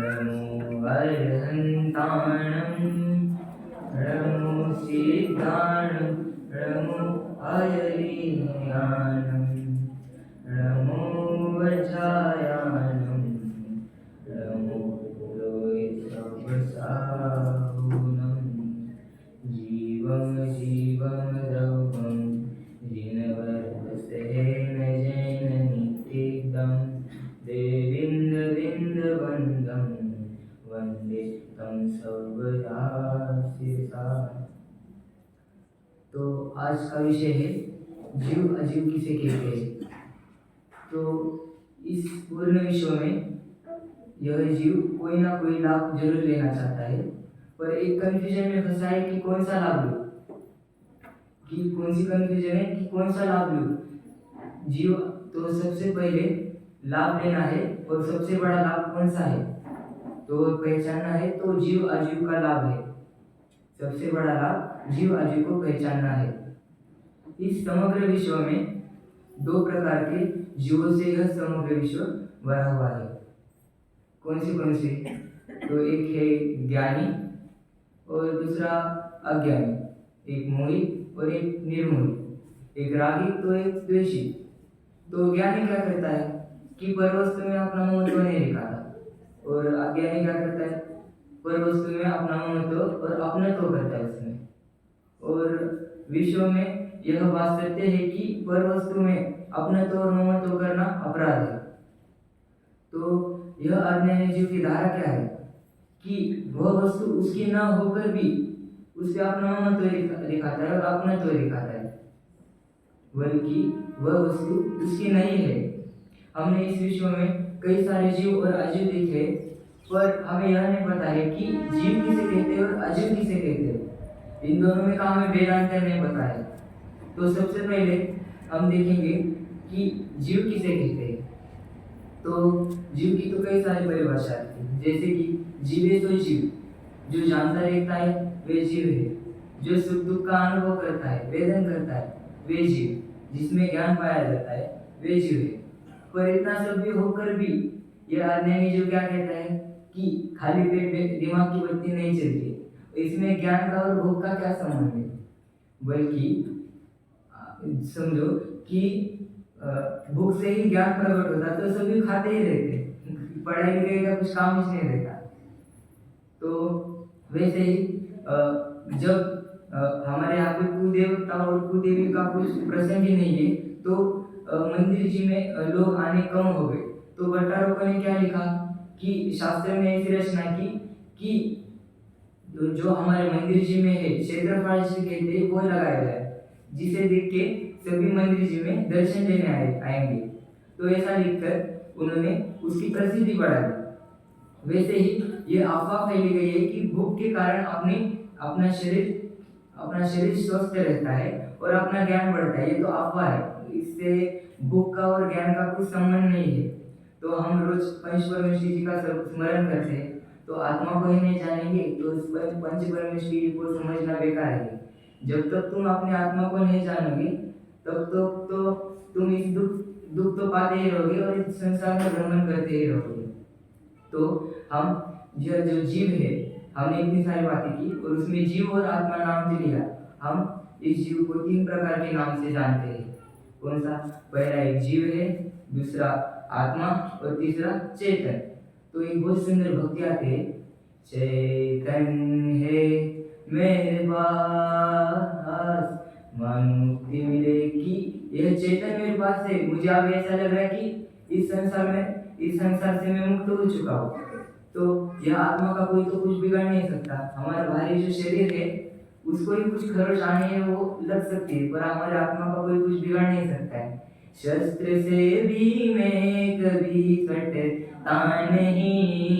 नमो अर्हन्ताणं नमो सिद्धाणं नमो अयलिज्ञानं नमो वज्रायानं नमो लोहितवसाहुनं जीवं जीवं द्रवं जिनवर्तसेन जैन नित्यं देविन्दविन्दवन्दं वन्दे तं सर्वदा शिरसा। तो आज का विषय है जीव अजीव किसे कहते हैं। तो इस पूर्ण विश्व में यह जीव कोई ना कोई लाभ जरूर लेना चाहता है, पर एक कंफ्यूजन में फंसा है कि कौन सा लाभ लूं, कि कौन सी कंफ्यूजन है कि कौन सा लाभ लूं। जीव तो सबसे पहले लाभ लेना है, और सबसे बड़ा लाभ कौन सा है तो पहचानना है। तो जीव अजीव का लाभ है, सबसे बड़ा लाभ जीव अजीव को पहचानना है। इस समग्र विश्व में दो प्रकार के जीवों से यह समग्र विश्व भरा हुआ है। कौन से? तो एक है ज्ञानी और दूसरा अज्ञानी, एक मोही और एक निर्मोही, एक रागी तो एक द्वेषी। तो ज्ञानी क्या करता है कि पर वस्तु में अपना महत्व नहीं दिखाता, और अज्ञानी क्या करता है पर वस्तु में अपना महत्व और अपनत्व करता है उसमें। और विश्व में यह बात सत्य है कि पर वस्तु में अपनत्व और महत्व करना अपराध है। तो यह अज्ञानी जीव की धारा क्या है कि वह वस्तु उसकी न होकर भी उससे अपना महत्व दिखाता है और अपनत्व दिखाता है, बल्कि वह वस्तु उसकी नहीं है। हमने इस विश्व में कई सारे जीव और अजीव देखे, पर हमें यह नहीं पता है कि जीव किसे कहते हैं और अजीव किसे कहते हैं। इन दोनों में का हमें वेदांत नहीं पता है। तो सबसे पहले हम देखेंगे कि जीव किसे कहते हैं। तो जीव की तो कई सारी परिभाषा है, जैसे कि जीवे तो जीव, जो जानता रहता है वे जीव है, जो सुख दुख का अनुभव करता है, वेदन करता है वे जीव, जिसमें ज्ञान पाया जाता है वे जीव है। पर इतना सब भी होकर भी यह अज्ञानी जीव क्या कहता है कि खाली पेट में दिमाग की बत्ती नहीं चलती, इसमें ज्ञान का और भोग का क्या संबंध है। बल्कि समझो कि भूख से ही ज्ञान प्रकट होता, तो सभी खाते ही रहते, पढ़ाई लिखाई का कुछ काम ही नहीं रहता। तो वैसे ही जब हमारे यहाँ पे कुदेवता और कुदेवी का कुछ प्रसंग ही नहीं है, तो मंदिर जी में लोग आने कम हो गए। तो भट्टारकों ने क्या लिखा कि शास्त्र में ऐसी रचना की कि जो हमारे मंदिर जी में है क्षेत्रफल से कहते हैं वो लगाया जाए, जिसे देख के सभी मंदिर जी में दर्शन लेने आएंगे। तो ऐसा लिखकर उन्होंने उसकी प्रसिद्धि बढ़ा दी। वैसे ही ये अफवाह फैली गई है कि भूख के कारण अपना शरीर स्वस्थ रहता है और अपना ज्ञान बढ़ता है। ये तो अफवाह है, इससे भूख का और ज्ञान का कुछ संबंध नहीं है। तो हम रोज पंच परमेश्वरी जी का स्मरण करते हैं, तो आत्मा को ही नहीं जानेंगे तो पंच परमेश्वरी को समझना बेकार है। जब तक तुम अपने आत्मा को नहीं जानोगे तब तो तुम इस दुख तो पाते ही रहोगे और इस संसार में भ्रमण करते ही रहोगे। तो हम जो जीव है, हमने इतनी सारी बातें की और उसमें जीव और आत्मा नाम से लिया। हम इस जीव को 3 प्रकार के नाम से जानते हैं। कौन सा? पहला एक जीव है, दूसरा आत्मा और तीसरा चेतन। तो एक बहुत सुंदर भक्ति आते हैं, चेतन है मेरे पास मुक्ति मिलेगी। यह चेतन मेरे पास है, मुझे अब ऐसा लग रहा है कि इस संसार से मैं मुक्त हो चुका हूँ। तो यह आत्मा का कोई तो कुछ बिगाड़ नहीं सकता। हमारा बाहरी जो शरीर है उसको ही कुछ खरोच आने है वो लग सकती है, पर हमारे आत्मा का कोई कुछ बिगाड़ नहीं सकता है। शस्त्र से भी मैं कभी कटता नहीं,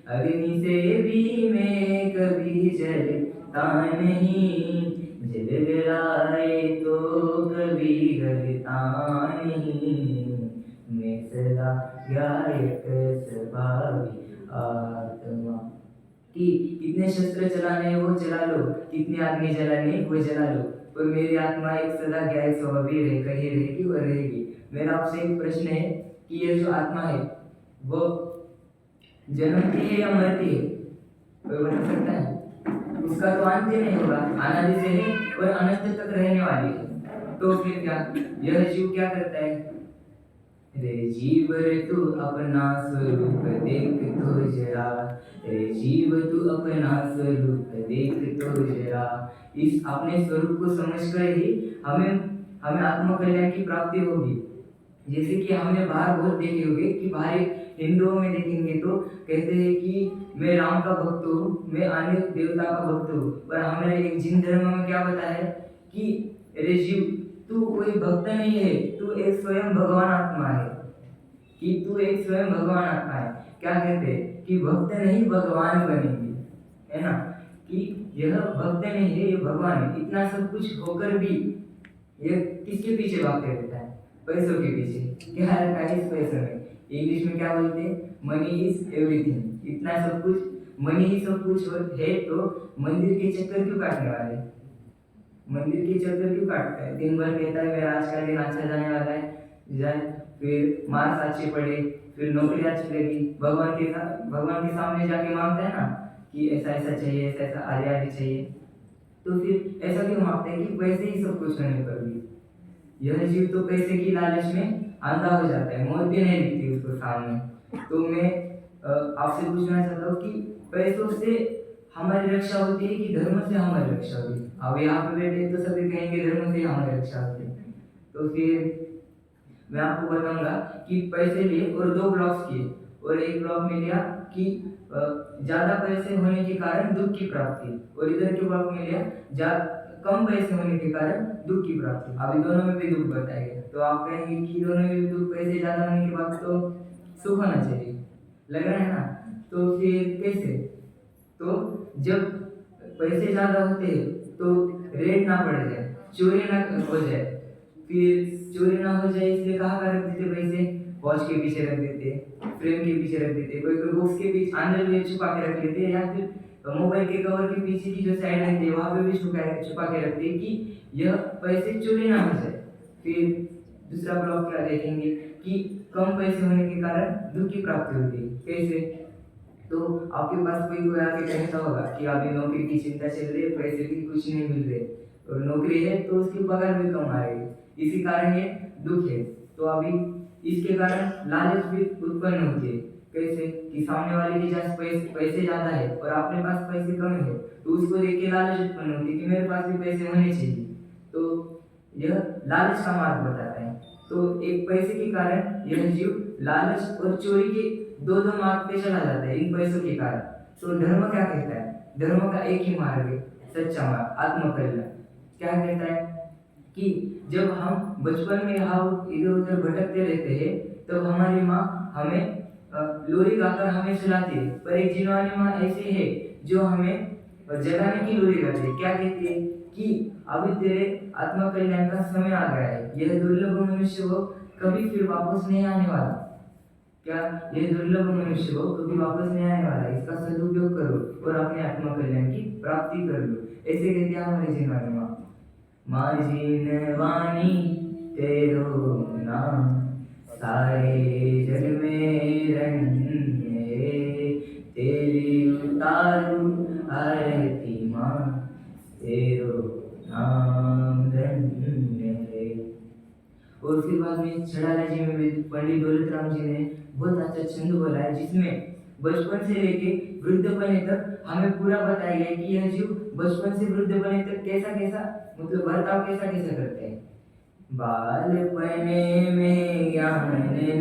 अग्नि से भी मैं कभी जलता नहीं, जल गलाए तो कभी गलता नहीं, मैं सदा गायक स्वभावी आत्मा। कि कितने शस्त्र चलाने हैं वो चला लो, कितनी आग्नि जलानी है वो जला लो, पर मेरी आत्मा एक सदा गायक स्वभावी रहेगी और रहेगी। मेरा आपसे एक प्रश्न है कि ये जो आत्मा है वो जन्मती है या मरती है, कोई बता सकता है? उसका तो अंत ही नहीं होगा, अनादि से है और अनंत तक रहने वाली है। तो फिर क्या यह जीव क्या करता है? रे जीव रे तू अपना स्वरूप देख तो जरा, रे जीव तू अपना स्वरूप देख तो जरा। इस अपने स्वरूप को समझकर ही हमें हमें आत्मकल्याण की प्राप्ति होगी। जैसे कि हमने बाहर बहुत देखे होंगे कि बाहर हिंदुओं में देखेंगे तो कहते हैं कि मैं राम का भक्त हूँ, मैं अन्य देवता का भक्त हूँ, पर हमारे एक जिन धर्म में क्या बताया है कि अरे जीव तू कोई भक्त नहीं है, तू एक स्वयं भगवान आत्मा है, कि तू एक स्वयं भगवान आत्मा है। क्या कहते हैं कि भक्त नहीं भगवान बनेंगे, है ना? कि यह भक्त नहीं है, ये भगवान है। इतना सब कुछ होकर भी ये किसके पीछे भागते रहता है? पैसों के पीछे। क्या रखा है इस पैसे में? इंग्लिश में क्या बोलते हैं? Money is everything. इतना सब कुछ, मनी ही सब कुछ है, तो मंदिर के चक्कर क्यों काटने वाले? मंदिर के चक्कर क्यों काटता है? दिन भर कहता है मेरा आज का दिन अच्छा जाने वाला है, जाए, फिर मार्क्स अच्छे पड़े, फिर नौकरी अच्छी लगी, भगवान के सामने जाके मांगता है ना कि ऐसा ऐसा चाहिए, ऐसा ऐसा आदि चाहिए। तो फिर ऐसा क्यों मांगते हैं कि पैसे ही सब कुछ होने पर भी? यह जीव तो पैसे की लालच में अंधा हो जाता है, मौत भी नहीं दिखती उसको सामने। तो मैं आपसे पूछना चाहता हूँ कि पैसों से हमारी रक्षा होती है कि धर्म से हमारी रक्षा होती है? अब यहाँ पे बैठे तो सभी कहेंगे धर्म से हमारी रक्षा होती है। तो फिर मैं आपको बताऊंगा कि पैसे लिए और 2 ब्लॉक्स किए, और एक ब्लॉक में लिया कि ज्यादा पैसे होने के कारण दुख की प्राप्ति, और इधर के ब्लॉक में लिया कम पैसे होने के कारण दुख की प्राप्ति। अभी दोनों में भी दुख बताया गया, तो आप कहेंगे कि दोनों में भी दुख, पैसे ज्यादा होने के बाद तो सुख होना चाहिए, लग रहा है ना? तो फिर कैसे? तो जब पैसे ज्यादा होते हैं तो रेट ना बढ़ जाए, चोरी ना हो जाए, फिर चोरी ना हो जाए इसलिए कहाँ का रख देते पैसे? वॉच के पीछे रख देते, फ्रेम के पीछे रख देते, कोई कोई बॉक्स के पीछे अंदर भी छुपा के रख लेते हैं, या फिर मोबाइल के कवर के पीछे की जो साइड रहती है वहां पे भी छुपा के रखते हैं कि यह पैसे चोरी ना हो जाए। फिर दूसरा ब्लॉक क्या देखेंगे कि कम पैसे होने के कारण दुख की प्राप्ति होती है। कैसे? तो आपके पास कोई आके कहता होगा कि अभी नौकरी की चिंता चल रही है, पैसे भी कुछ नहीं मिल रहे, और नौकरी है तो उसकी पगार भी कम आएगी, इसी कारण ये दुख है। तो अभी इसके कारण लालच भी उत्पन्न होती है। कैसे? कि सामने वाले के पास पैसे ज्यादा है और अपने पास पैसे कम है, तो उसको देख के लालच उत्पन्न होती है कि मेरे पास भी पैसे होने चाहिए। तो यह लालच का मार्ग बताता है। तो एक पैसे के कारण यह जीव लालच और चोरी के दो मार्ग पे चला जाता है इन पैसों के कारण। तो धर्म क्या कहता है? धर्म का एक ही मार्ग है, सच्चा मार्ग, आत्मकल्याण। क्या कहता है कि जब हम बचपन में हम इधर उधर भटकते रहते हैं, तब हमारी माँ हमें लोरी गाकर हमें सुलाती है, पर एक जिनवानी माँ ऐसी है जो हमें जगाने की लोरी गाती है। क्या कहती है कि अभी तेरे आत्मकल्याण का समय आ गया है, यह दुर्लभ मनुष्य हो कभी फिर वापस नहीं आने वाला। क्या? यह दुर्लभ मनुष्य हो कभी वापस नहीं आने वाला, इसका सदुपयोग करो और अपने आत्मकल्याण की प्राप्ति कर लो। ऐसे कहते हैं हमारी जिनवानी माँ। माँ जिनवानी तेरो नाम सारे जग में रंगे, तेरी उतारू आरती माँ तेरो नाम धन्य है। और फिर बाद में छड़ाला जी में भी पंडित दौलत राम जी ने बहुत अच्छा छंद बोला है, जिसमें बचपन से लेके वृद्धपने तक हमें पूरा बताया गया है कि यह जीव बचपन से वृद्धपने तक कैसा कैसा मतलब बर्ताव कैसा कैसा करते हैं। बालपने में ज्ञान न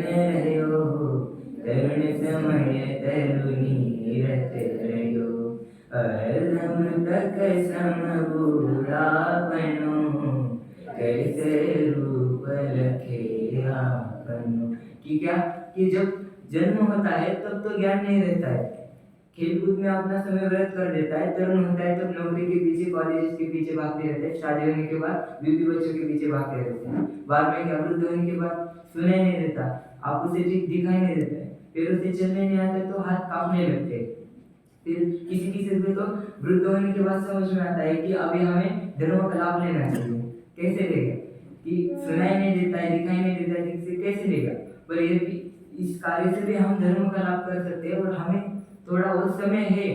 रहो, तरुण समय तरुणी रत रहो, अर्धम तक सम बूढ़ापनो, कैसे रूप लखे आपनो। कि क्या? कि जब जन्म होता है तब तो ज्ञान नहीं रहता है, खेलकूद में अपना समय व्यर्थ कर देता है, तरुण होता है तब नौकरी के पीछे, कॉलेज के पीछे भागते रहते हैं, शादी होने के बाद बीवी बच्चों के पीछे भागते रहते हैं, बाद में क्या वृद्ध होने के बाद सुनाई नहीं देता, आंखों से दिखाई नहीं देता है, पैरों से चलने नहीं आता तो हाथ कांपने लगते हैं। फिर किसी किसी को तो वृद्ध होने के बाद समझ में आता है कि अभी हमें धर्म का लाभ लेना चाहिए। कैसे लेगा? कि सुनाई नहीं देता है, दिखाई नहीं देता है, कैसे लेगा? पर ये इस कार्य से भी हम धर्म का लाभ कर सकते हैं और हमें समय है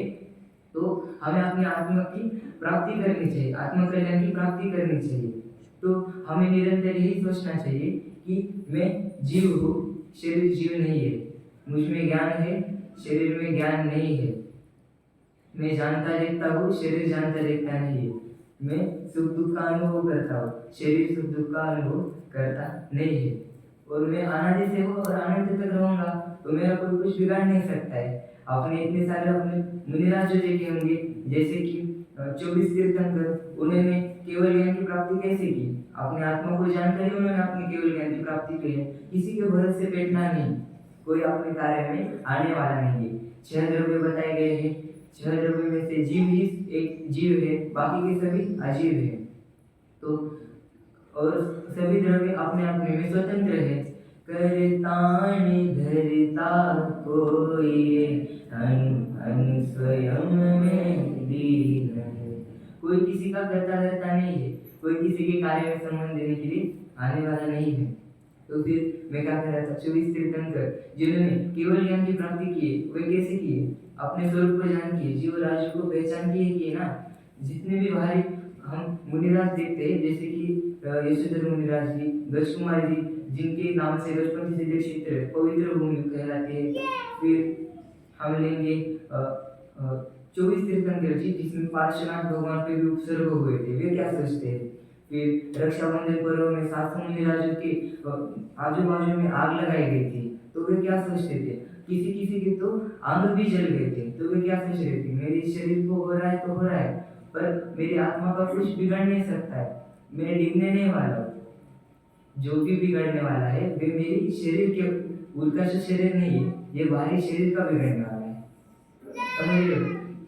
तो हमें अपनी आत्मा की प्राप्ति करनी चाहिए, आत्म कल्याण की प्राप्ति करनी चाहिए। तो हमें निरंतर यही सोचना चाहिए कि मैं जीव हूँ, शरीर जीव नहीं है, मुझ में ज्ञान है, शरीर में ज्ञान नहीं है, मैं जानता देखता हूँ, शरीर जानता देखता नहीं है, मैं सुख दुख का अनुभव करता हूँ, शरीर सुख दुख का अनुभव करता नहीं है, और मैं अनादि से हूँ और अनंत तक रहूंगा, तो मेरा कोई कुछ बिगाड़ नहीं सकता है। आपने इतने सारे अपने मुनिराज जो देखे होंगे, जैसे कि 24 तीर्थंकर, उन्होंने केवल ज्ञान की प्राप्ति कैसे की? अपने आत्मा को जानकर ही उन्होंने अपनी केवल ज्ञान की प्राप्ति की है। किसी के भरोसे बैठना नहीं, कोई अपने कार्य में आने वाला नहीं है। 6 द्रव्य बताए गए हैं, 6 द्रव्य में से जीव ही एक जीव है, बाकी के सभी अजीव है। तो और सभी द्रव्य अपने अपने में स्वतंत्र है। करता धरता कोई अनु स्वयं में दीन है। कोई किसी का करता धरता नहीं है, कोई किसी के कार्य में संबंध देने के लिए आने वाला नहीं है। तो फिर मैं क्या कह रहा था, 24 तीर्थंकर जिन्होंने केवल ज्ञान की प्राप्ति की है, वे कैसे किए? अपने स्वरूप को जान किए, जीव राज्य को पहचान किए ना। जितने भी बाहरी हम मुनिराज देखते हैं, जैसे कि यशोधर मुनिराज जी, गज कुमार जी, जिनके नाम से गजपति सिद्धि क्षेत्र पवित्र भूमि कहलाते हैं। फिर हम लेंगे 24 तीर्थंकर जी, जिसमें पार्श्वनाथ भगवान पे भी उपसर्ग हुए थे, वे क्या सोचते हैं? फिर रक्षाबंधन पर्व में 700 मुनिराजों के आजू बाजू में आग लगाई गई थी, तो वे क्या सोचते थे? किसी किसी के तो अंग भी जल गए थे, तो वे क्या सोच रहे थे? मेरे शरीर को हो रहा है तो हो रहा है, पर मेरी आत्मा का कुछ बिगड़ नहीं सकता है, मैं डिगने नहीं वाला हूँ। जो भी बिगड़ने वाला है वे मेरी शरीर के उत्कर्ष शरीर नहीं है, ये बाहरी शरीर का बिगड़ने वाला है, समझ लो।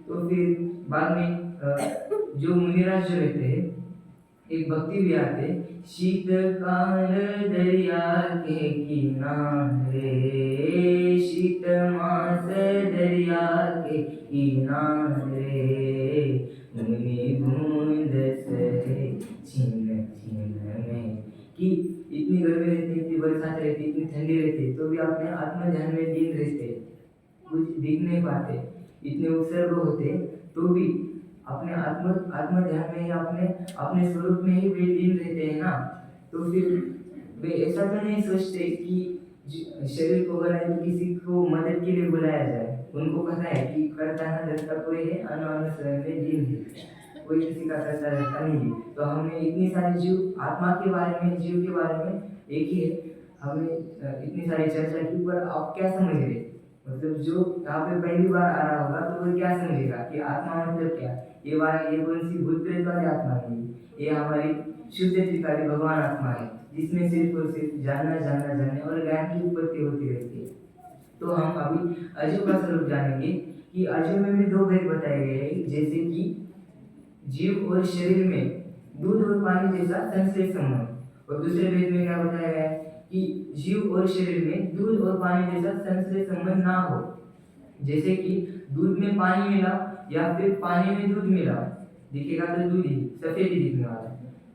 तो फिर बाद में जो मुनिराज जो रहते हैं, एक भक्ति भी आते, शीतकाल दरिया के किनारे, शीत मास दरिया के किनारे, मुनि बूंद सहे छिन छिन में। कि इतनी गर्मी रहती, इतनी बरसात रहती, इतनी ठंडी रहती, तो भी अपने आत्म ध्यान में लीन रहते, कुछ दिख नहीं पाते, इतने उत्सर्ग होते, तो भी अपने आत्म ध्यान में ही अपने स्वरूप में ही वे लीन रहते हैं ना। तो फिर वे ऐसा तो नहीं सोचते कि शरीर को बनाए तो किसी को मदद के लिए बुलाया जाए। उनको पता है कि करता ना धरता कोई है, अनु स्वयं में लीन है, कोई किसी का करता रहता नहीं है। तो हमने इतनी सारी जीव आत्मा के बारे में, जीव के बारे में एक ही है, हमने इतनी सारी चर्चा की, पर आप क्या समझ रहे? मतलब जो यहाँ पे पहली बार आ रहा होगा तो वो क्या समझेगा कि आत्मा मतलब क्या? ये कौन सी भूत प्रेत वाली आत्मा नहीं, ये हमारी शुद्ध त्रिकाली भगवान आत्मा है, जिसमें सिर्फ और सिर्फ जानने और ज्ञान की उत्पत्ति होती रहती है। तो हम अभी अजीव का स्वरूप जानेंगे कि अजीव में भी 2 भेद बताए गए हैं, जैसे कि जीव और शरीर में दूध और पानी जैसा संश्लेष संबंध, और दूसरे भेद में क्या बताया गया है कि जीव और शरीर में दूध और पानी जैसा संश्लेष संबंध ना हो। जैसे कि दूध में पानी मिला या फिर पानी में दूध मिला, दिखेगा तो दूध ही सफेद ही दिखने वाला है।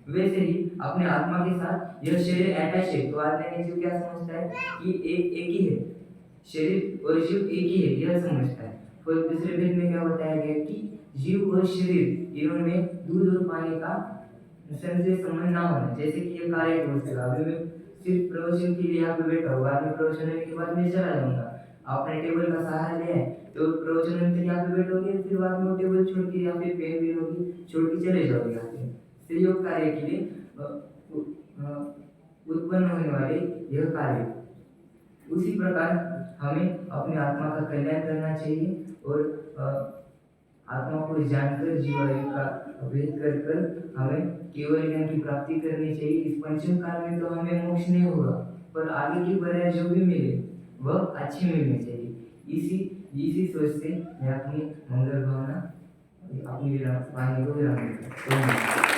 वैसे ही अपने आत्मा के साथ यह शरीर अटैच है, तो आत्मा ने जीव क्या समझता है कि एक ही है, शरीर और जीव एक ही है, यह समझता है। फिर दूसरे भेद में क्या बताया गया कि जीव और शरीर इनमें दूध और पानी का संश्लेष संबंध ना होना। जैसे कि ये कार्य अभी मैं सिर्फ प्रवचन के लिए यहाँ पे बैठा हूँ, बाद में प्रवचन होने के बाद मैं चला जाऊंगा। आपने टेबल का सहारा लिया है तो प्रवचन होने के लिए यहाँ पे बैठोगे, फिर बाद में टेबल छोड़ के या फिर पेन भी होगी छोड़ के चले जाओगे। यहाँ पे सहयोग कार्य के लिए उत्पन्न होने वाले यह कार्य, उसी प्रकार हमें अपने आत्मा का कल्याण करना चाहिए और आत्मा को जानकर जीवायु का भेद कर हमें केवल ज्ञान की प्राप्ति करनी चाहिए। इस पंचम काल में तो हमें मोक्ष नहीं होगा, पर आगे की पर्याय जो भी मिले वह अच्छी मिलनी चाहिए। इसी सोच से मैं अपनी मंगल भावना, अपनी वाणी को विराम देता हूं।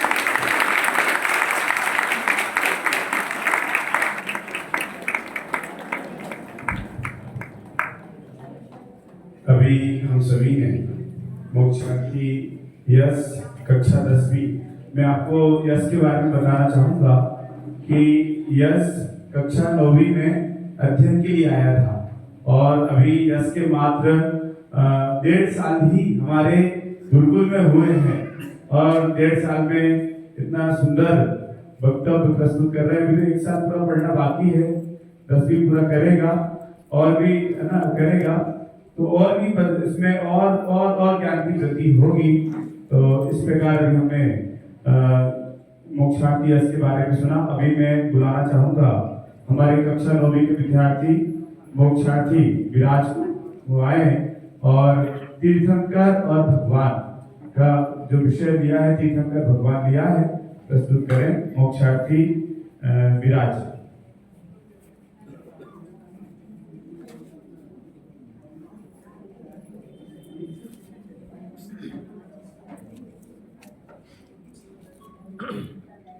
अभी हम सभी ने मोक्ष की यश कक्षा 10वीं मैं आपको यश के बारे में बताना चाहूँगा कि यश कक्षा 9वीं में अध्ययन के लिए आया था और अभी यश के मात्र 1.5 साल ही हमारे गुरुकुल में हुए हैं और 1.5 साल में इतना सुंदर वक्तव्य प्रस्तुत कर रहे हैं। अभी 1 साल पूरा पढ़ना बाकी है, 10वीं पूरा करेगा और भी है ना करेगा, तो और भी इसमें और ज्ञान की वृद्धि होगी। तो इस प्रकार भी हमने मोक्षार्थी यश के बारे में सुना। अभी मैं बुलाना चाहूंगा हमारे कक्षा 9वीं के विद्यार्थी मोक्षार्थी विराज वो आए और तीर्थंकर और भगवान का जो विषय दिया है, तीर्थंकर भगवान दिया है, प्रस्तुत करें मोक्षार्थी विराज।